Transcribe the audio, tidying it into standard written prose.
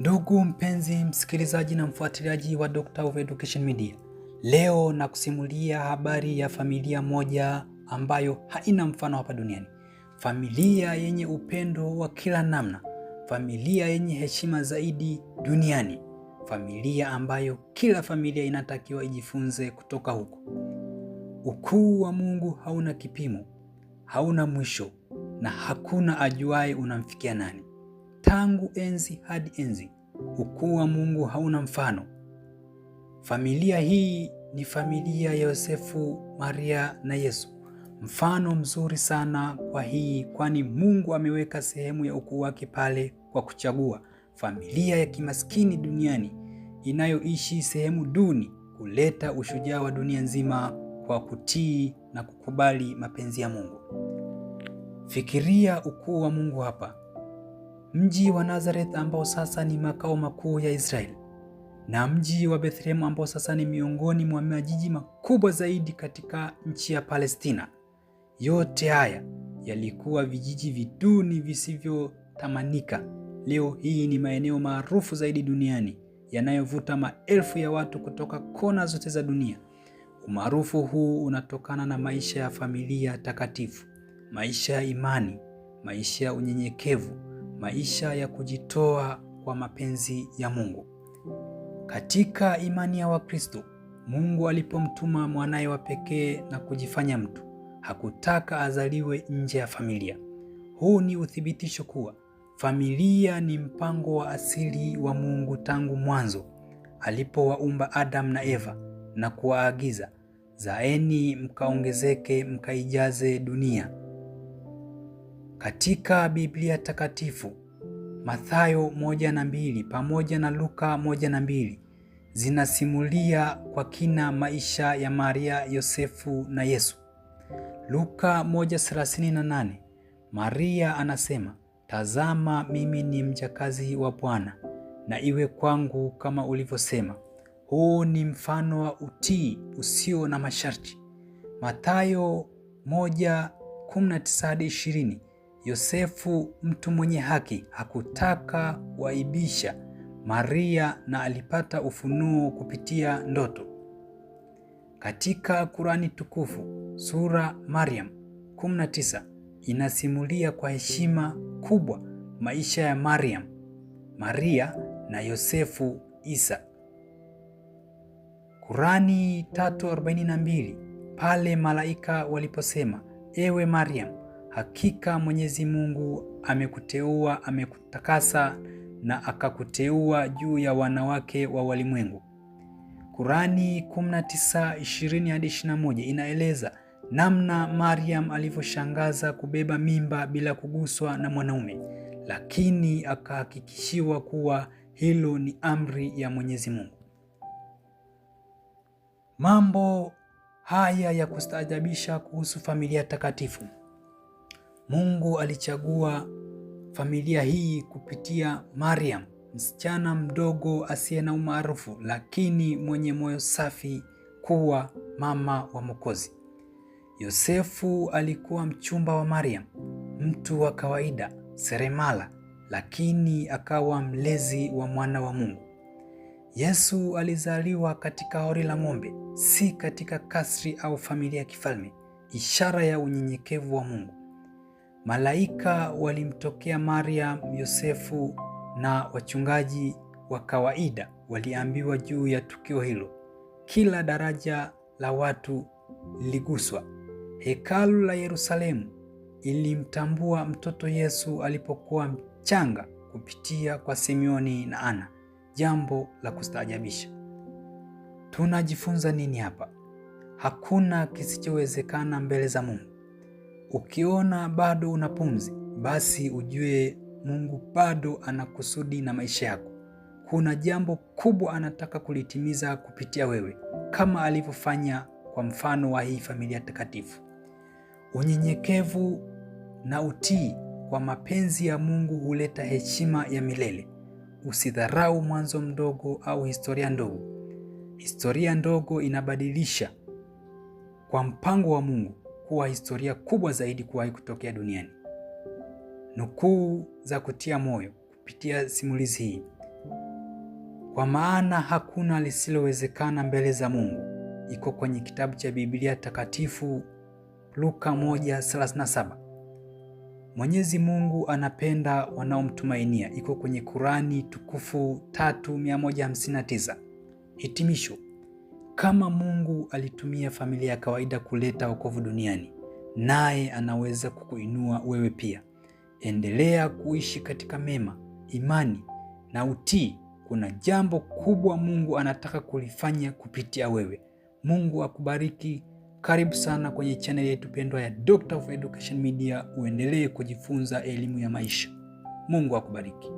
Ndugu mpenzi msikilizaji na mfuatiliaji wa Dr. of Education Media. Leo na kusimulia habari ya familia moja ambayo haina mfano hapa duniani. Familia yenye upendo wa kila namna. Familia yenye heshima zaidi duniani. Familia ambayo kila familia inatakiwa ijifunze kutoka huko. Ukuu wa Mungu hauna kipimo, hauna mwisho na hakuna ajuaye unamfikia nani. Tangu enzi hadi enzi, ukuu wa Mungu hauna mfano. Familia hii ni familia ya Yosefu, Maria na Yesu. Mfano mzuri sana kwa hii, kwani Mungu ameweka sehemu ya ukuu wake pale kwa kuchagua familia ya kimaskini duniani inayoishi sehemu duni kuleta ushujaa wa dunia nzima kwa kutii na kukubali mapenzi ya Mungu. Fikiria ukuu wa Mungu hapa. Mji wa Nazareth ambao sasa ni makao makuu ya Israeli na mji wa Bethlehem ambao sasa ni miongoni mwa majiji makubwa zaidi katika nchi ya Palestina. Yote haya yalikuwa vijiji viduni visivyotamanika. Leo hii ni maeneo maarufu zaidi duniani yanayovuta maelfu ya watu kutoka kona zote za dunia. Umaarufu huu unatokana na maisha ya familia takatifu, maisha ya imani, maisha ya unyenyekevu, maisha ya kujitoa kwa mapenzi ya Mungu. Katika imani ya Wakristo, Mungu alipomtuma mwanaye wa pekee na kujifanya mtu, hakutaka azaliwe nje ya familia. Huu ni uthibitisho kuwa familia ni mpango wa asili wa Mungu tangu mwanzo alipowaumba Adam na Eva na kuwaagiza, zaeni mkaongezeke mkaijaze dunia. Katika Biblia takatifu, Mathayo 1:2 pamoja na Luka 1:2 zinasimulia kwa kina maisha ya Maria, Yosefu na Yesu. Luka 1:38, Maria anasema, tazama mimi ni mjakazi wa Bwana, na iwe kwangu kama ulivyosema. Huu ni mfano wa utii usio na masharti. Mathayo 1:19-20, Yosefu mtu mwenye haki hakutaka waibisha Maria na alipata ufunuo kupitia ndoto. Katika Kurani tukufu, sura Maryam 19 inasimulia kwa heshima kubwa maisha ya Maryam, Maria na Yosefu Isa. Kurani 3:42, pale malaika waliposema, ewe Maryam, hakika Mwenyezi Mungu amekuteua, amekutakasa na akakuteua juu ya wanawake wa walimwengu. Kurani 19:20-21 inaeleza namna Maryam alivyoshangaza kubeba mimba bila kuguswa na mwanaume, lakini akahakikishiwa kuwa hilo ni amri ya Mwenyezi Mungu. Mambo haya ya kustaajabisha kuhusu familia takatifu. Mungu alichagua familia hii kupitia Maryam, msichana mdogo asiye na umaarufu lakini mwenye moyo safi, kuwa mama wa Mwokozi. Yosefu alikuwa mchumba wa Maryam, mtu wa kawaida, seremala, lakini akawa mlezi wa mwana wa Mungu. Yesu alizaliwa katika hori la ng'ombe, si katika kasri au familia ya kifalme, ishara ya unyenyekevu wa Mungu. Malaika walimtokea Maryam, Yosefu na wachungaji wa kawaida waliambiwa juu ya tukio hilo. Kila daraja la watu liliguswa. Hekalu la Yerusalemu ilimtambua mtoto Yesu alipokuwa mchanga kupitia kwa Simeoni na Ana. Jambo la kustaajabisha. Tunajifunza nini hapa? Hakuna kisichowezekana mbele za Mungu. Ukiona bado una pumzi, basi ujue Mungu bado ana kusudi na maisha yako. Kuna jambo kubwa anataka kulitimiza kupitia wewe, kama alivyofanya kwa mfano wa hii familia takatifu. Unyenyekevu na utii kwa mapenzi ya Mungu huleta heshima ya milele. Usidharau mwanzo mdogo au historia ndogo. Historia ndogo inabadilisha kwa mpango wa Mungu kuwa historia kubwa zaidi kuwahi kutokea duniani. Nukuu za kutia moyo kupitia simulizi hii. Kwa maana hakuna lisilowezekana mbele za Mungu. Iko kwenye kitabu cha Biblia Takatifu Luka 1:37. Mwenyezi Mungu anapenda wanaomtumainia. Iko kwenye Kurani tukufu 3:159. Hitimisho. Kama Mungu alitumia familia ya kawaida kuleta wokovu duniani, naye anaweza kukuinua wewe pia. Endelea kuishi katika mema, imani na utii. Kuna jambo kubwa Mungu anataka kulifanya kupitia wewe. Mungu akubariki. Karibu sana kwenye channel yetu pendwa ya Doctor of Education Media. Uendelee kujifunza elimu ya maisha. Mungu akubariki.